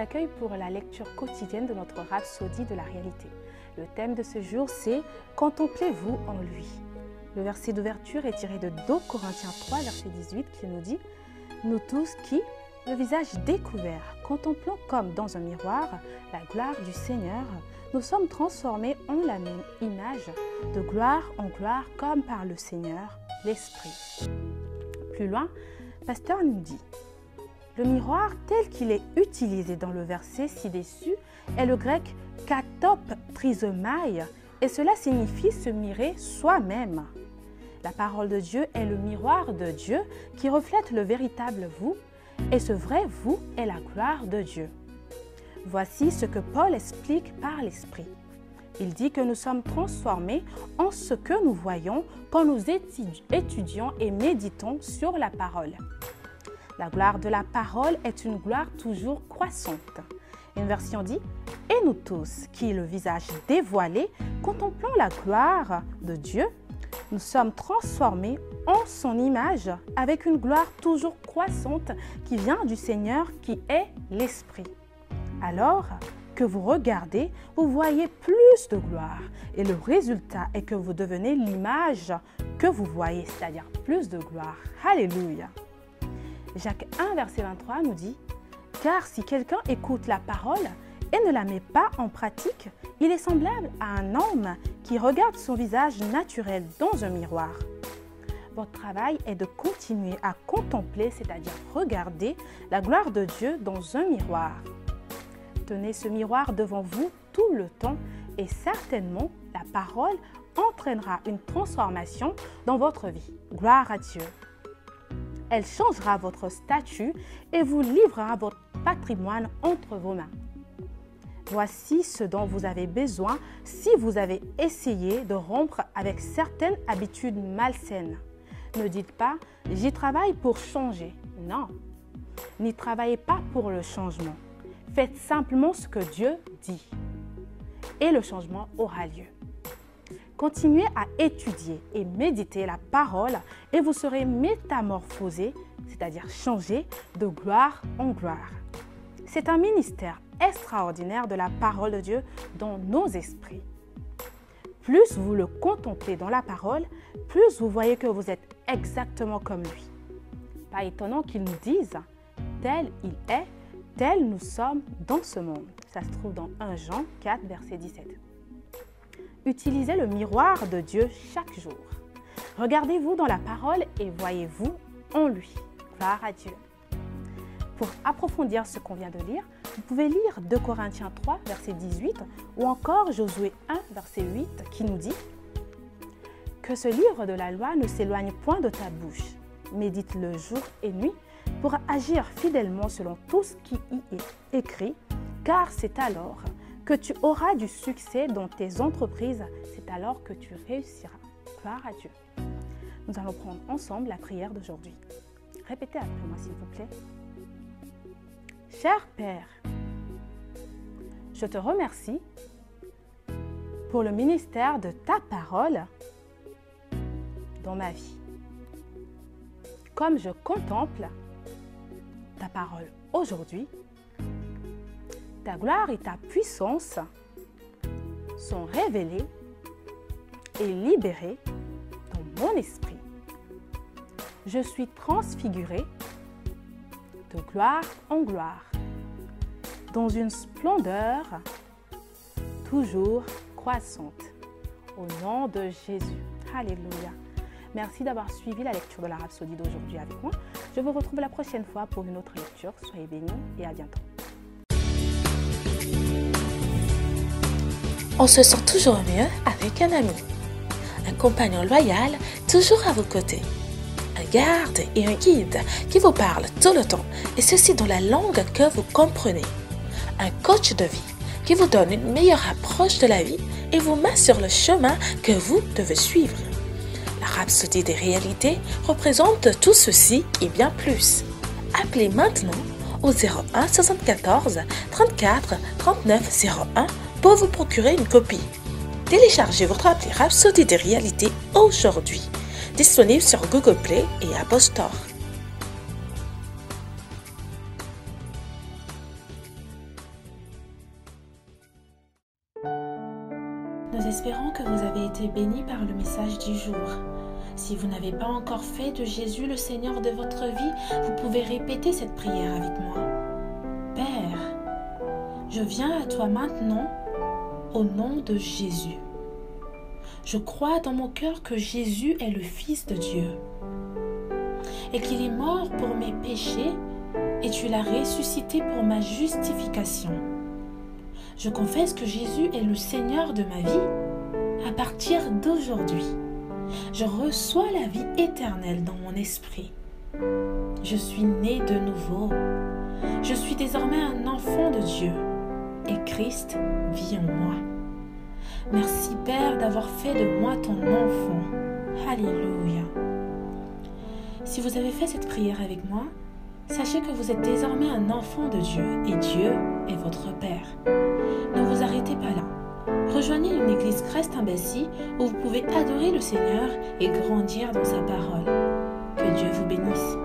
accueille pour la lecture quotidienne de notre Rhapsodie de la réalité. Le thème de ce jour, c'est « Contemplez-vous en lui ». Le verset d'ouverture est tiré de 2 Corinthiens 3, verset 18, qui nous dit « Nous tous qui, le visage découvert, contemplons comme dans un miroir la gloire du Seigneur, nous sommes transformés en la même image, de gloire en gloire, comme par le Seigneur, l'Esprit. » Plus loin, Pasteur nous dit « Le miroir tel qu'il est utilisé dans le verset ci-dessus est le grec katop trisomai et cela signifie se mirer soi-même. La parole de Dieu est le miroir de Dieu qui reflète le véritable vous et ce vrai vous est la gloire de Dieu. Voici ce que Paul explique par l'Esprit. Il dit que nous sommes transformés en ce que nous voyons quand nous étudions et méditons sur la parole. La gloire de la parole est une gloire toujours croissante. Une version dit « Et nous tous, qui le visage dévoilé, contemplons la gloire de Dieu, nous sommes transformés en son image avec une gloire toujours croissante qui vient du Seigneur qui est l'Esprit. » Alors que vous regardez, vous voyez plus de gloire et le résultat est que vous devenez l'image que vous voyez, c'est-à-dire plus de gloire. Alléluia! Jacques 1, verset 23 nous dit « Car si quelqu'un écoute la parole et ne la met pas en pratique, il est semblable à un homme qui regarde son visage naturel dans un miroir. » Votre travail est de continuer à contempler, c'est-à-dire regarder la gloire de Dieu dans un miroir. Tenez ce miroir devant vous tout le temps et certainement la parole entraînera une transformation dans votre vie. Gloire à Dieu! Elle changera votre statut et vous livrera votre patrimoine entre vos mains. Voici ce dont vous avez besoin si vous avez essayé de rompre avec certaines habitudes malsaines. Ne dites pas « j'y travaille pour changer ». Non, n'y travaillez pas pour le changement. Faites simplement ce que Dieu dit et le changement aura lieu. Continuez à étudier et méditer la parole et vous serez métamorphosés, c'est-à-dire changés de gloire en gloire. C'est un ministère extraordinaire de la parole de Dieu dans nos esprits. Plus vous le contemplez dans la parole, plus vous voyez que vous êtes exactement comme lui. Pas étonnant qu'il nous dise « tel il est, tel nous sommes dans ce monde ». Ça se trouve dans 1 Jean 4, verset 17. Utilisez le miroir de Dieu chaque jour. Regardez-vous dans la parole et voyez-vous en lui. Gloire à Dieu. Pour approfondir ce qu'on vient de lire, vous pouvez lire 2 Corinthiens 3, verset 18 ou encore Josué 1, verset 8 qui nous dit « Que ce livre de la loi ne s'éloigne point de ta bouche. Médite-le jour et nuit pour agir fidèlement selon tout ce qui y est écrit, car c'est alors que tu auras du succès dans tes entreprises, c'est alors que tu réussiras. » Gloire à Dieu. Nous allons prendre ensemble la prière d'aujourd'hui. Répétez après moi s'il vous plaît. Cher Père, je te remercie pour le ministère de ta parole dans ma vie. Comme je contemple ta parole aujourd'hui, ta gloire et ta puissance sont révélées et libérées dans mon esprit. Je suis transfigurée de gloire en gloire, dans une splendeur toujours croissante. Au nom de Jésus. Alléluia. Merci d'avoir suivi la lecture de la Rhapsodie d'aujourd'hui avec moi. Je vous retrouve la prochaine fois pour une autre lecture. Soyez bénis et à bientôt. On se sent toujours mieux avec un ami, un compagnon loyal toujours à vos côtés, un garde et un guide qui vous parle tout le temps et ceci dans la langue que vous comprenez, un coach de vie qui vous donne une meilleure approche de la vie et vous met sur le chemin que vous devez suivre. La Rhapsodie des réalités représente tout ceci et bien plus. Appelez maintenant au 01 74 34 39 01 pour vous procurer une copie. Téléchargez votre appli Rhapsodie des réalités aujourd'hui, disponible sur Google Play et Apple Store. Nous espérons que vous avez été bénis par le message du jour. Si vous n'avez pas encore fait de Jésus le Seigneur de votre vie, vous pouvez répéter cette prière avec moi. Père, je viens à toi maintenant au nom de Jésus. Je crois dans mon cœur que Jésus est le Fils de Dieu et qu'il est mort pour mes péchés et tu l'as ressuscité pour ma justification. Je confesse que Jésus est le Seigneur de ma vie à partir d'aujourd'hui. Je reçois la vie éternelle dans mon esprit. Je suis né de nouveau. Je suis désormais un enfant de Dieu et Christ vit en moi. Merci Père d'avoir fait de moi ton enfant. Alléluia. Si vous avez fait cette prière avec moi, sachez que vous êtes désormais un enfant de Dieu et Dieu est votre Père. Ne vous arrêtez pas là. Rejoignez une église Christ-Embassy où vous pouvez adorer le Seigneur et grandir dans sa parole. Que Dieu vous bénisse.